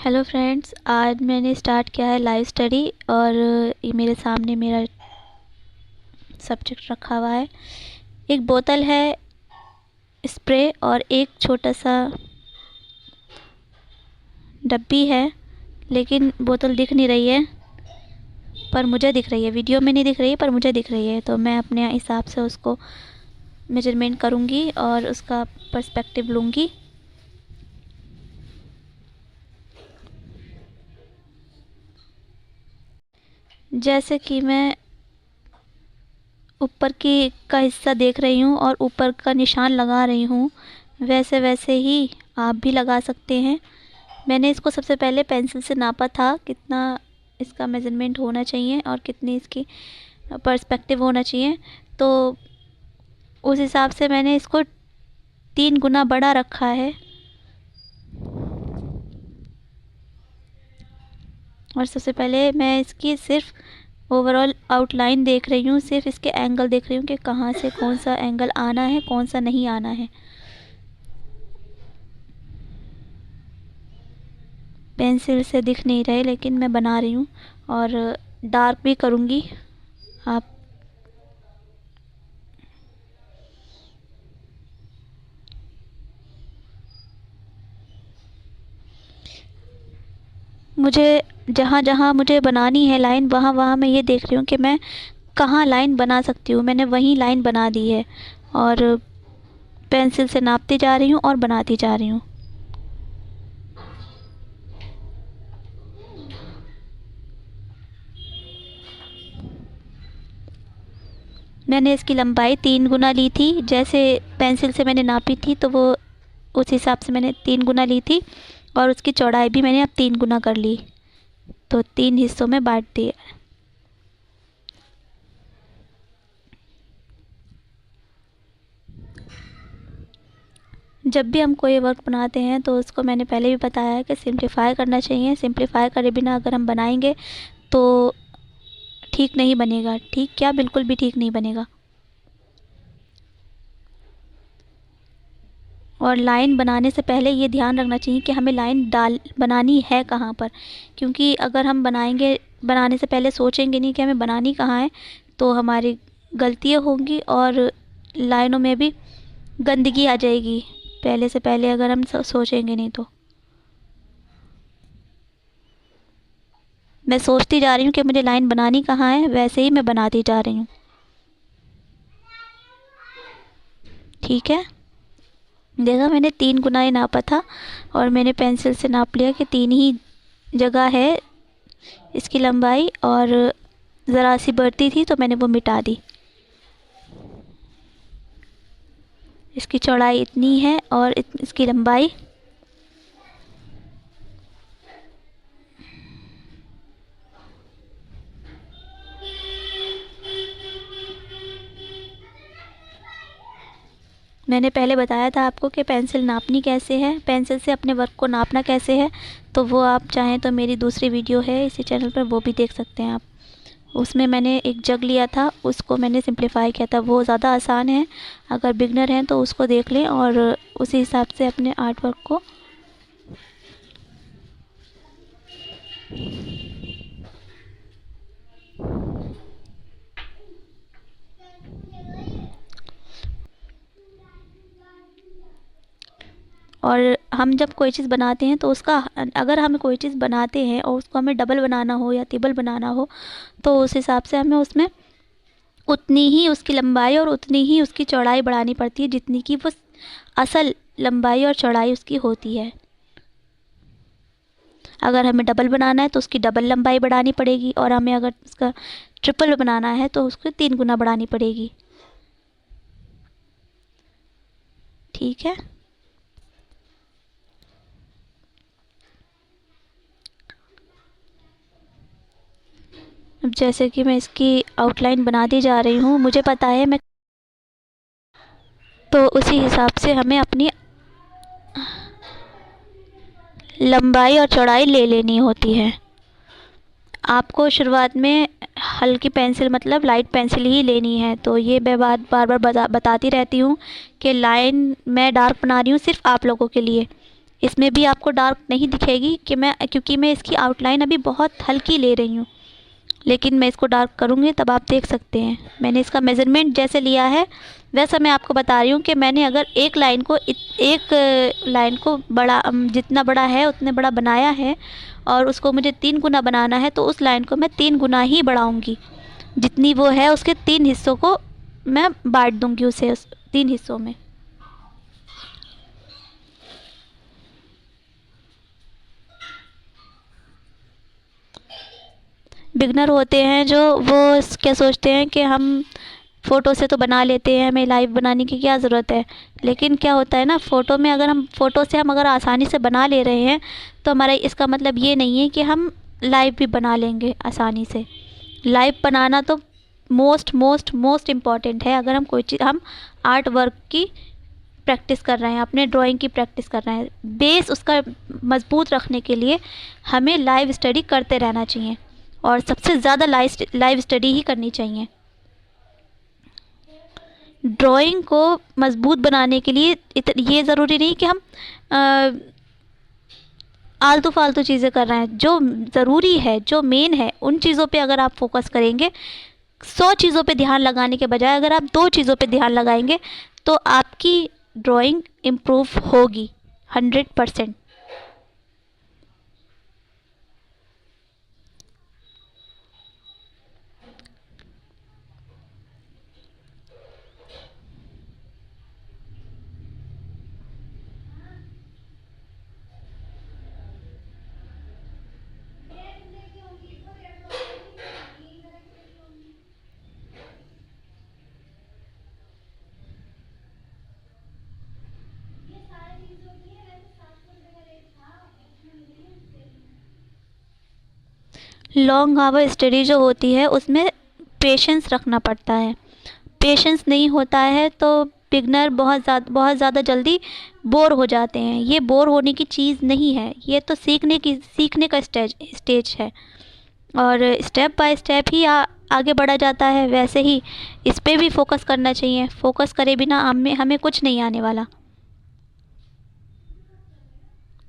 Hello friends, आज मैंने start किया है लाइव स्टडी और ये मेरे सामने मेरा सब्जेक्ट रखा हुआ है। एक बोतल है स्प्रे और एक छोटा सा डब्बी है, लेकिन बोतल दिख नहीं रही है, पर मुझे दिख रही है। वीडियो में नहीं दिख रही है पर मुझे दिख रही है, तो मैं अपने हिसाब से उसको मेजरमेंट करूँगी और उसका पर्सपेक्टिव लूँगी। जैसे कि मैं ऊपर की का हिस्सा देख रही हूँ और ऊपर का निशान लगा रही हूँ, वैसे वैसे ही आप भी लगा सकते हैं। मैंने इसको सबसे पहले पेंसिल से नापा था, कितना इसका मेज़रमेंट होना चाहिए और कितनी इसकी पर्सपेक्टिव होना चाहिए, तो उस हिसाब से मैंने इसको 3 गुना बड़ा रखा है। और सबसे पहले मैं इसकी सिर्फ ओवरऑल आउटलाइन देख रही हूँ, सिर्फ इसके एंगल देख रही हूँ कि कहाँ से कौन सा एंगल आना है, कौन सा नहीं आना है। पेंसिल से दिख नहीं रहे, लेकिन मैं बना रही हूँ और डार्क भी करूँगी। आप मुझे जहाँ जहाँ मुझे बनानी है लाइन, वहाँ वहाँ मैं ये देख रही हूँ कि मैं कहाँ लाइन बना सकती हूँ। मैंने वहीं लाइन बना दी है और पेंसिल से नापती जा रही हूँ और बनाती जा रही हूँ। मैंने इसकी लंबाई 3 गुना ली थी, जैसे पेंसिल से मैंने नापी थी तो वो उस हिसाब से मैंने 3 गुना ली थी, और उसकी चौड़ाई भी मैंने अब 3 गुना कर ली, तो 3 हिस्सों में बांट दिया। जब भी हम कोई वर्क बनाते हैं तो उसको मैंने पहले भी बताया है कि सिंप्लीफाई करना चाहिए। सिंप्लीफाई करे बिना अगर हम बनाएंगे तो ठीक नहीं बनेगा। ठीक क्या, बिल्कुल भी ठीक नहीं बनेगा। और लाइन बनाने से पहले ये ध्यान रखना चाहिए कि हमें लाइन बनानी है कहाँ पर, क्योंकि अगर हम बनाने से पहले सोचेंगे नहीं कि हमें बनानी कहाँ है, तो हमारी गलतियाँ होंगी और लाइनों में भी गंदगी आ जाएगी, पहले से पहले अगर हम सोचेंगे नहीं तो। मैं सोचती जा रही हूँ कि मुझे लाइन बनानी कहाँ है, वैसे ही मैं बनाती जा रही हूँ। ठीक है, देखा, मैंने 3 गुना ही नापा था और मैंने पेंसिल से नाप लिया कि 3 ही जगह है इसकी लंबाई, और ज़रा सी बढ़ती थी तो मैंने वो मिटा दी। इसकी चौड़ाई इतनी है और इसकी लंबाई। मैंने पहले बताया था आपको कि पेंसिल नापनी कैसे है, पेंसिल से अपने वर्क को नापना कैसे है, तो वो आप चाहें तो मेरी दूसरी वीडियो है इसी चैनल पर, वो भी देख सकते हैं आप। उसमें मैंने एक जग लिया था, उसको मैंने सिंप्लीफाई किया था। वो ज़्यादा आसान है, अगर बिगनर हैं तो उसको देख लें और उसी हिसाब से अपने आर्ट वर्क को और हम जब कोई चीज़ बनाते हैं तो उसका, अगर हम कोई चीज़ बनाते हैं और उसको हमें डबल बनाना हो या ट्रिपल बनाना हो, तो उस हिसाब से हमें उसमें उतनी ही उसकी लंबाई और उतनी ही उसकी चौड़ाई बढ़ानी पड़ती है जितनी कि वो असल लंबाई और चौड़ाई उसकी होती है। अगर हमें डबल बनाना है तो उसकी डबल लंबाई बढ़ानी पड़ेगी, और हमें अगर उसका ट्रिपल बनाना है तो उसको 3 गुना बढ़ानी पड़ेगी। ठीक है, अब जैसे कि मैं इसकी आउटलाइन बनाती जा रही हूँ, मुझे पता है मैं, तो उसी हिसाब से हमें अपनी लंबाई और चौड़ाई ले लेनी होती है। आपको शुरुआत में हल्की पेंसिल, मतलब लाइट पेंसिल ही लेनी है। तो ये मैं बात बार बार बताती रहती हूँ कि लाइन मैं डार्क बना रही हूँ सिर्फ आप लोगों के लिए, इसमें भी आपको डार्क नहीं दिखेगी क्योंकि मैं इसकी आउटलाइन अभी बहुत हल्की ले रही हूँ, लेकिन मैं इसको डार्क करूँगी तब आप देख सकते हैं। मैंने इसका मेज़रमेंट जैसे लिया है वैसा मैं आपको बता रही हूँ कि मैंने अगर एक लाइन को बड़ा जितना बड़ा है उतने बड़ा बनाया है और उसको मुझे 3 गुना बनाना है, तो उस लाइन को मैं 3 गुना ही बढ़ाऊँगी। जितनी वो है उसके 3 हिस्सों को मैं बांट दूँगी उसे उस 3 हिस्सों में। बिगनर होते हैं जो वो क्या सोचते हैं कि हम फ़ोटो से तो बना लेते हैं, हमें लाइव बनाने की क्या ज़रूरत है। लेकिन क्या होता है ना, फ़ोटो से हम अगर आसानी से बना ले रहे हैं तो हमारा इसका मतलब ये नहीं है कि हम लाइव भी बना लेंगे आसानी से। लाइव बनाना तो मोस्ट मोस्ट मोस्ट इम्पॉर्टेंट है। अगर हम आर्ट वर्क की प्रैक्टिस कर रहे हैं, अपने ड्राइंग की प्रैक्टिस कर रहे हैं, बेस उसका मज़बूत रखने के लिए हमें लाइव स्टडी करते रहना चाहिए और सबसे ज़्यादा लाइव स्टडी ही करनी चाहिए। ड्राइंग को मज़बूत बनाने के लिए ये ज़रूरी नहीं कि हम आलतू फालतू चीज़ें कर रहे हैं। जो ज़रूरी है, जो मेन है, उन चीज़ों पे अगर आप फोकस करेंगे, 100 चीज़ों पे ध्यान लगाने के बजाय अगर आप 2 चीज़ों पे ध्यान लगाएंगे तो आपकी ड्राइंग इम्प्रूव होगी 100%। लॉन्ग आवर स्टडी जो होती है उसमें पेशेंस रखना पड़ता है। पेशेंस नहीं होता है तो बिगनर बहुत ज़्यादा जल्दी बोर हो जाते हैं। ये बोर होने की चीज़ नहीं है, ये तो सीखने का स्टेज है और स्टेप बाय स्टेप ही आगे बढ़ा जाता है। वैसे ही इस पे भी फोकस करना चाहिए। फोकस करे बिना हमें कुछ नहीं आने वाला।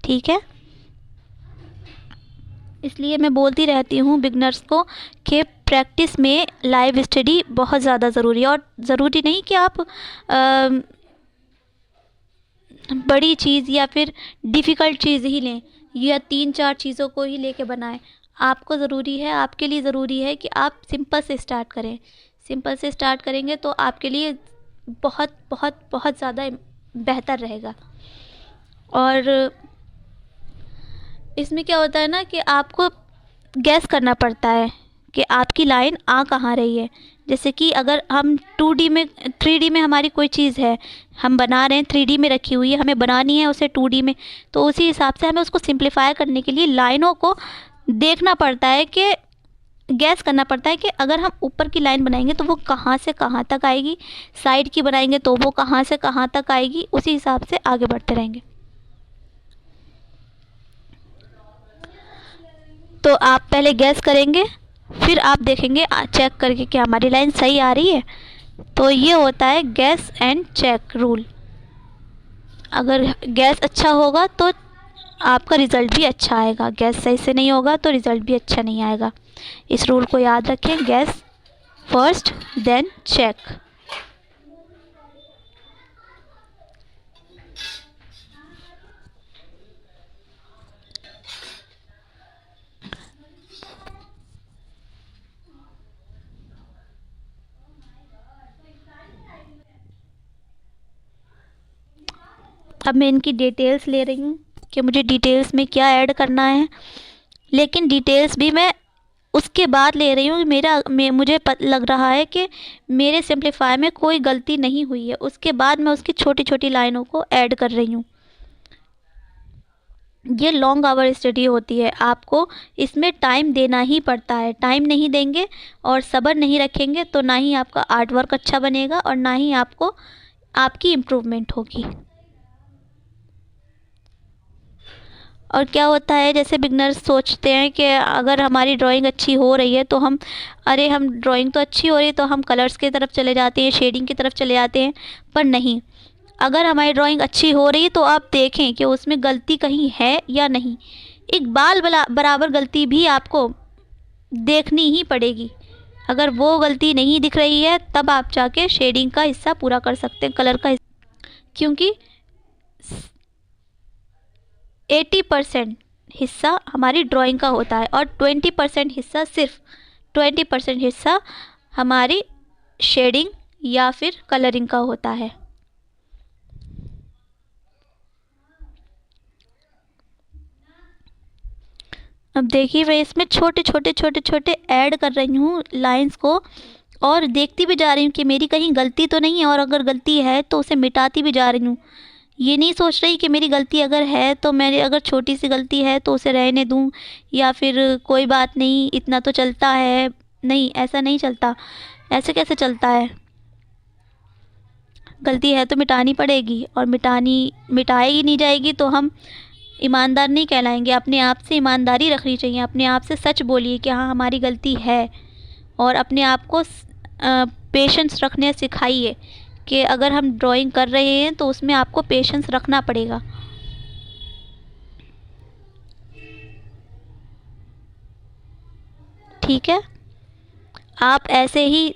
ठीक है, इसलिए मैं बोलती रहती हूँ बिगनर्स को कि प्रैक्टिस में लाइव स्टडी बहुत ज़्यादा ज़रूरी है। और ज़रूरी नहीं कि आप बड़ी चीज़ या फिर डिफ़िकल्ट चीज़ ही लें या 3-4 चीज़ों को ही लेके बनाएं। आपके लिए ज़रूरी है कि आप सिंपल से स्टार्ट करें। सिंपल से स्टार्ट करेंगे तो आपके लिए बहुत बहुत बहुत ज़्यादा बेहतर रहेगा। और इसमें क्या होता है ना कि आपको गैस करना पड़ता है कि आपकी लाइन आ कहाँ रही है। जैसे कि अगर हम 2D में 3D में हमारी कोई चीज़ है, हम बना रहे हैं, 3D में रखी हुई है, हमें बनानी है उसे 2D में, तो उसी हिसाब से हमें उसको सिंप्लीफाई करने के लिए लाइनों को देखना पड़ता है कि गैस करना पड़ता है कि अगर हम ऊपर की लाइन बनाएंगे तो वो कहाँ से कहाँ तक आएगी, साइड की बनाएंगे तो वो कहाँ से कहाँ तक आएगी, उसी हिसाब से आगे बढ़ते रहेंगे। तो आप पहले गैस करेंगे, फिर आप देखेंगे चेक करके कि हमारी लाइन सही आ रही है। तो ये होता है गैस एंड चेक रूल। अगर गैस अच्छा होगा तो आपका रिज़ल्ट भी अच्छा आएगा, गैस सही से नहीं होगा तो रिज़ल्ट भी अच्छा नहीं आएगा। इस रूल को याद रखें, गैस फर्स्ट देन चेक। अब मैं इनकी डिटेल्स ले रही हूँ कि मुझे डिटेल्स में क्या ऐड करना है, लेकिन डिटेल्स भी मैं उसके बाद ले रही हूँ। मुझे लग रहा है कि मेरे सिंप्लीफाई में कोई गलती नहीं हुई है, उसके बाद मैं उसकी छोटी छोटी लाइनों को ऐड कर रही हूँ। ये लॉन्ग आवर स्टडी होती है, आपको इसमें टाइम देना ही पड़ता है। टाइम नहीं देंगे और सब्र नहीं रखेंगे तो ना ही आपका आर्ट वर्क अच्छा बनेगा और ना ही आपकी इम्प्रूवमेंट होगी। और क्या होता है, जैसे बिगनर्स सोचते हैं कि अगर हमारी ड्राइंग अच्छी हो रही है तो हम ड्राइंग तो अच्छी हो रही है तो हम कलर्स की तरफ चले जाते हैं, शेडिंग की तरफ चले जाते हैं। पर नहीं, अगर हमारी ड्राइंग अच्छी हो रही है तो आप देखें कि उसमें गलती कहीं है या नहीं। एक बाल बराबर गलती भी आपको देखनी ही पड़ेगी। अगर वो गलती नहीं दिख रही है तब आप जाके शेडिंग का हिस्सा पूरा कर सकते हैं, कलर का हिस्सा, क्योंकि 80% हिस्सा हमारी ड्राइंग का होता है और 20% हिस्सा, सिर्फ 20% हिस्सा हमारी शेडिंग या फिर कलरिंग का होता है। अब देखिए मैं इसमें छोटे छोटे छोटे छोटे ऐड कर रही हूँ लाइंस को, और देखती भी जा रही हूँ कि मेरी कहीं गलती तो नहीं है, और अगर गलती है तो उसे मिटाती भी जा रही हूँ। ये नहीं सोच रही कि मेरी गलती अगर है तो मेरी, अगर छोटी सी गलती है तो उसे रहने दूँ या फिर कोई बात नहीं इतना तो चलता है। नहीं, ऐसा नहीं चलता। ऐसे कैसे चलता है? गलती है तो मिटानी पड़ेगी, और मिटाई नहीं जाएगी तो हम ईमानदार नहीं कहलाएंगे। अपने आप से ईमानदारी रखनी चाहिए, अपने आप से सच बोलिए कि हाँ हमारी गलती है, और अपने आप को पेशेंस रखने सिखाइए कि अगर हम ड्राइंग कर रहे हैं तो उसमें आपको पेशेंस रखना पड़ेगा। ठीक है, आप ऐसे ही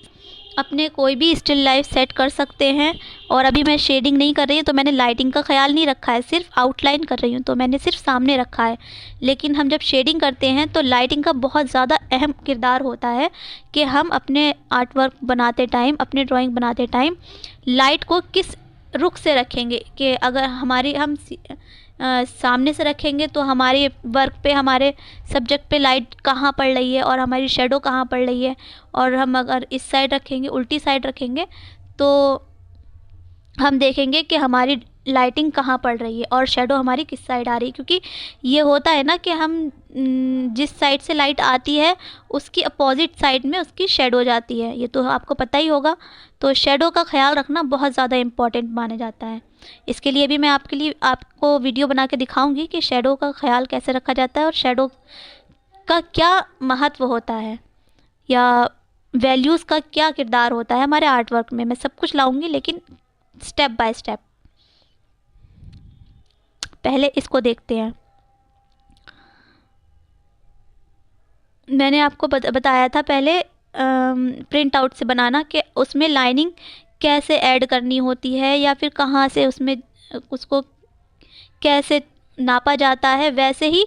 अपने कोई भी स्टिल लाइफ सेट कर सकते हैं। और अभी मैं शेडिंग नहीं कर रही हूँ तो मैंने लाइटिंग का ख्याल नहीं रखा है, सिर्फ आउटलाइन कर रही हूँ तो मैंने सिर्फ सामने रखा है। लेकिन हम जब शेडिंग करते हैं तो लाइटिंग का बहुत ज़्यादा अहम किरदार होता है कि हम अपने आर्ट वर्क बनाते टाइम, अपने ड्राइंग बनाते टाइम लाइट को किस रुख से रखेंगे, कि अगर हमारी हम सामने से रखेंगे तो हमारे वर्क पे, हमारे सब्जेक्ट पे लाइट कहाँ पड़ रही है और हमारी शेडो कहाँ पड़ रही है। और हम अगर इस साइड रखेंगे, उल्टी साइड रखेंगे, तो हम देखेंगे कि हमारी लाइटिंग कहाँ पड़ रही है और शेडो हमारी किस साइड आ रही है। क्योंकि ये होता है ना कि हम जिस साइड से लाइट आती है उसकी अपोजिट साइड में उसकी शेडो जाती है, ये तो आपको पता ही होगा। तो शेडो का ख्याल रखना बहुत ज़्यादा इम्पॉर्टेंट माना जाता है। इसके लिए भी मैं आपको वीडियो बना के दिखाऊंगी कि शेडो का ख्याल कैसे रखा जाता है और शेडो का क्या महत्व होता है, या वैल्यूज़ का क्या किरदार होता है हमारे आर्ट वर्क में। मैं सब कुछ लाऊंगी लेकिन स्टेप बाय स्टेप। पहले इसको देखते हैं। मैंने आपको बताया था पहले प्रिंट आउट से बनाना, कि उसमें लाइनिंग कैसे ऐड करनी होती है या फिर कहाँ से उसमें उसको कैसे नापा जाता है, वैसे ही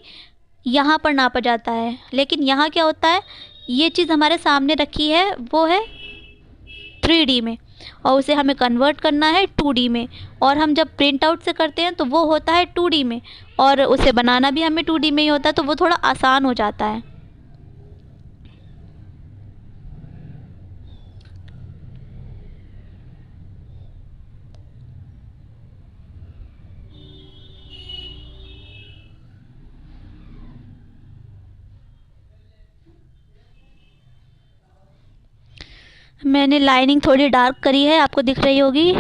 यहाँ पर नापा जाता है। लेकिन यहाँ क्या होता है, ये चीज़ हमारे सामने रखी है वो है 3D में, और उसे हमें कन्वर्ट करना है 2D में। और हम जब प्रिंट आउट से करते हैं तो वो होता है 2D में, और उसे बनाना भी हमें 2D में ही होता है, तो वो थोड़ा आसान हो जाता है। मैंने लाइनिंग थोड़ी डार्क करी है, आपको दिख रही होगी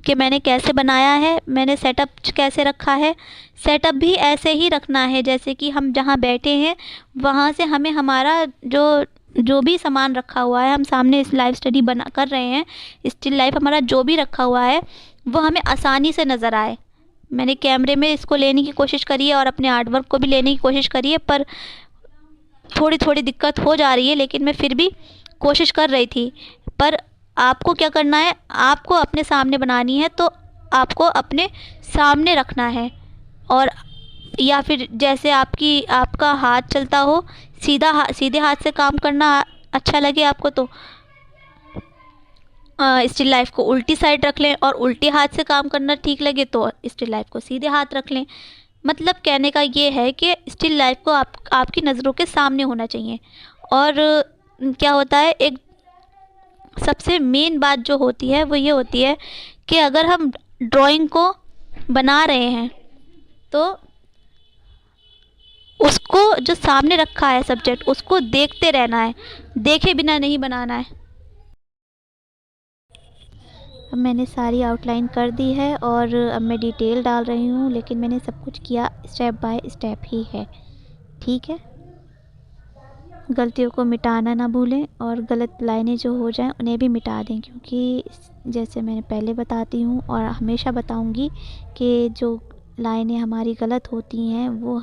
कि मैंने कैसे बनाया है। मैंने सेटअप कैसे रखा है, सेटअप भी ऐसे ही रखना है जैसे कि हम जहाँ बैठे हैं वहाँ से हमें हमारा जो भी सामान रखा हुआ है, हम सामने इस लाइव स्टडी बना कर रहे हैं, स्टिल लाइफ हमारा जो भी रखा हुआ है वो हमें आसानी से नज़र आए। मैंने कैमरे में इसको लेने की कोशिश करी है और अपने आर्ट वर्क को भी लेने की कोशिश करी है, पर थोड़ी थोड़ी दिक्कत हो जा रही है, लेकिन मैं फिर भी कोशिश कर रही थी। पर आपको क्या करना है, आपको अपने सामने बनानी है तो आपको अपने सामने रखना है, और या फिर जैसे आपका हाथ चलता हो, सीधे हाथ से काम करना अच्छा लगे आपको तो स्टिल लाइफ को उल्टी साइड रख लें, और उल्टी हाथ से काम करना ठीक लगे तो स्टिल लाइफ को सीधे हाथ रख लें। मतलब कहने का ये है कि स्टिल लाइफ को आपकी नज़रों के सामने होना चाहिए। और क्या होता है, एक सबसे मेन बात जो होती है वो ये होती है कि अगर हम ड्राइंग को बना रहे हैं तो उसको जो सामने रखा है सब्जेक्ट, उसको देखते रहना है, देखे बिना नहीं बनाना है। अब मैंने सारी आउटलाइन कर दी है और अब मैं डिटेल डाल रही हूँ, लेकिन मैंने सब कुछ किया स्टेप बाय स्टेप ही है। ठीक है, गलतियों को मिटाना ना भूलें और गलत लाइनें जो हो जाएं उन्हें भी मिटा दें, क्योंकि जैसे मैंने पहले बताती हूँ और हमेशा बताऊँगी कि जो लाइनें हमारी गलत होती हैं वो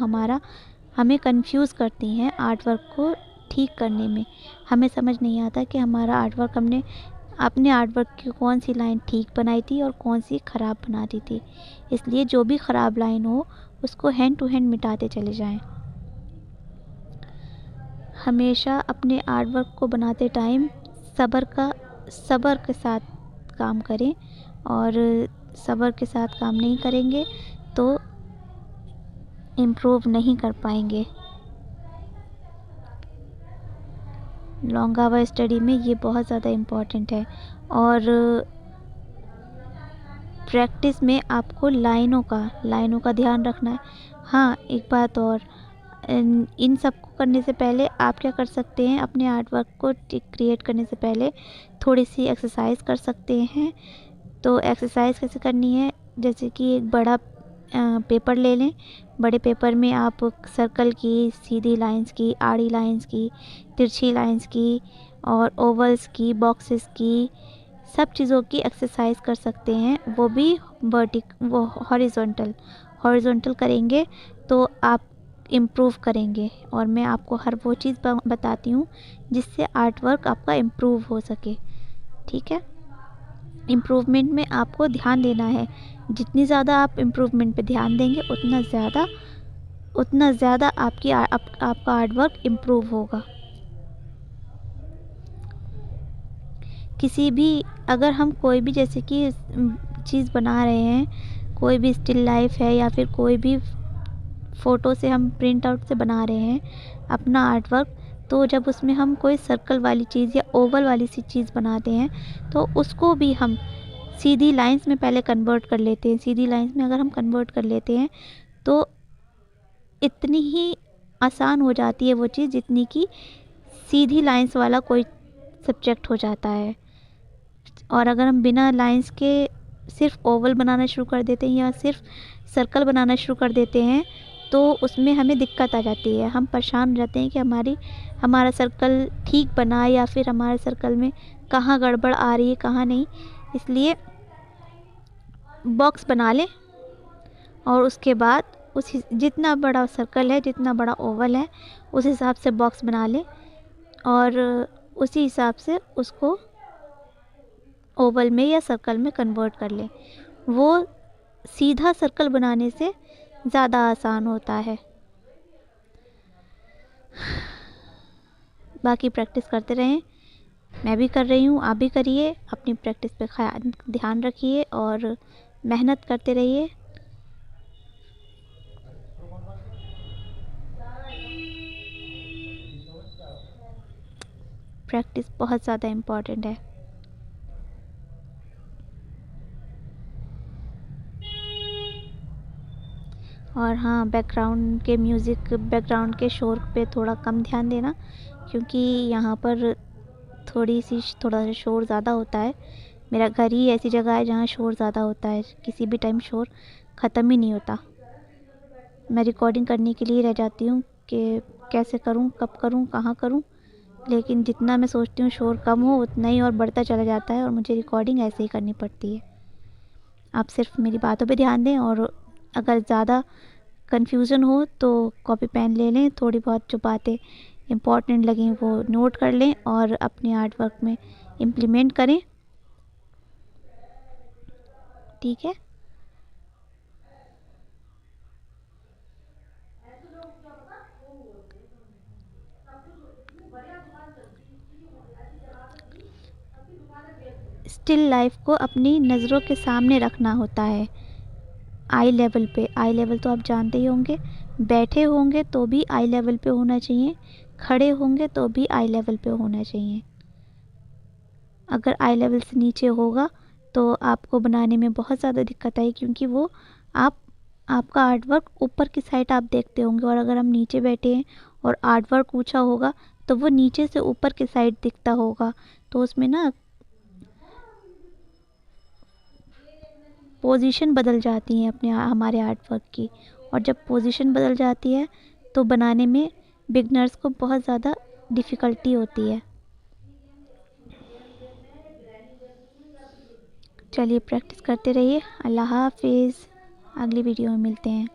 हमें कंफ्यूज करती हैं आर्ट वर्क को ठीक करने में। हमें समझ नहीं आता कि हमारा आर्ट वर्क हमने अपने आर्ट वर्क की कौन सी लाइन ठीक बनाई थी और कौन सी ख़राब बना दी थी। इसलिए जो भी ख़राब लाइन हो उसको हैंड टू हैंड मिटाते चले जाएं। हमेशा अपने आर्ट वर्क को बनाते टाइम सब्र के साथ काम करें, और सब्र के साथ काम नहीं करेंगे तो इम्प्रूव नहीं कर पाएंगे। लॉन्ग आवर स्टडी में ये बहुत ज़्यादा इम्पॉर्टेंट है। और प्रैक्टिस में आपको लाइनों का ध्यान रखना है। हाँ, एक बात और, इन सब को करने से पहले आप क्या कर सकते हैं, अपने आर्ट वर्क को क्रिएट करने से पहले थोड़ी सी एक्सरसाइज कर सकते हैं। तो एक्सरसाइज कैसे करनी है, जैसे कि एक बड़ा पेपर ले लें। बड़े पेपर में आप सर्कल की, सीधी लाइंस की, आड़ी लाइंस की, तिरछी लाइंस की और ओवल्स की, बॉक्सेस की, सब चीज़ों की एक्सरसाइज कर सकते हैं। वो भी वो हॉरिजॉन्टल करेंगे तो आप इम्प्रूव करेंगे। और मैं आपको हर वो चीज़ बताती हूँ जिससे आर्ट वर्क आपका इम्प्रूव हो सके। ठीक है, इम्प्रूवमेंट में आपको ध्यान देना है। जितनी ज़्यादा आप इम्प्रूवमेंट पे ध्यान देंगे उतना ज़्यादा आपका आर्ट वर्क इम्प्रूव होगा। अगर हम कोई भी जैसे कि चीज़ बना रहे हैं, कोई भी स्टिल लाइफ है या फिर कोई भी फ़ोटो से हम प्रिंट आउट से बना रहे हैं अपना आर्ट वर्क, तो जब उसमें हम कोई सर्कल वाली चीज़ या ओवल वाली सी चीज़ बनाते हैं तो उसको भी हम सीधी लाइंस में पहले कन्वर्ट कर लेते हैं। सीधी लाइंस में अगर हम कन्वर्ट कर लेते हैं तो इतनी ही आसान हो जाती है वो चीज़ जितनी कि सीधी लाइंस वाला कोई सब्जेक्ट हो जाता है। और अगर हम बिना लाइंस के सिर्फ ओवल बनाना शुरू कर देते हैं या सिर्फ सर्कल बनाना शुरू कर देते हैं तो उसमें हमें दिक्कत आ जाती है। हम परेशान हो जाते हैं कि हमारा सर्कल ठीक बना या फिर हमारे सर्कल में कहाँ गड़बड़ आ रही है, कहाँ नहीं। इसलिए बॉक्स बना लें और उसके बाद जितना बड़ा सर्कल है, जितना बड़ा ओवल है, उस हिसाब से बॉक्स बना लें और उसी हिसाब से उसको ओवल में या सर्कल में कन्वर्ट कर लें। वो सीधा सर्कल बनाने से ज़्यादा आसान होता है। बाकी प्रैक्टिस करते रहें, मैं भी कर रही हूँ, आप भी करिए। अपनी प्रैक्टिस पे ध्यान रखिए और मेहनत करते रहिए। प्रैक्टिस बहुत ज़्यादा इम्पॉर्टेंट है। और हाँ, बैकग्राउंड के शोर पे थोड़ा कम ध्यान देना, क्योंकि यहाँ पर थोड़ा सा शोर ज़्यादा होता है। मेरा घर ही ऐसी जगह है जहाँ शोर ज़्यादा होता है, किसी भी टाइम शोर ख़त्म ही नहीं होता। मैं रिकॉर्डिंग करने के लिए रह जाती हूँ कि कैसे करूँ, कब करूँ, कहाँ करूँ, लेकिन जितना मैं सोचती हूँ शोर कम हो उतना ही और बढ़ता चला जाता है और मुझे रिकॉर्डिंग ऐसे ही करनी पड़ती है। आप सिर्फ मेरी बातों पे ध्यान दें और अगर ज़्यादा कन्फ्यूज़न हो तो कॉपी पेन ले लें, थोड़ी बहुत जो बातें इम्पॉर्टेंट लगें वो नोट कर लें और अपने आर्ट वर्क में इम्प्लीमेंट करें। ठीक है, स्टिल लाइफ को अपनी नज़रों के सामने रखना होता है। आई लेवल तो आप जानते ही होंगे। बैठे होंगे तो भी आई लेवल पे होना चाहिए, खड़े होंगे तो भी आई लेवल पे होना चाहिए। अगर आई लेवल से नीचे होगा तो आपको बनाने में बहुत ज़्यादा दिक्कत आई, क्योंकि वो आपका आर्ट वर्क ऊपर की साइड आप देखते होंगे, और अगर हम नीचे बैठे हैं और आर्ट वर्क ऊँचा होगा तो वो नीचे से ऊपर की साइड दिखता होगा। तो उसमें ना पोजीशन बदल जाती हैं हमारे आर्ट वर्क की, और जब पोजीशन बदल जाती है तो बनाने में बिगनर्स को बहुत ज़्यादा डिफ़िकल्टी होती है। चलिए प्रैक्टिस करते रहिए। अल्लाह हाफिज़। अगली वीडियो में मिलते हैं।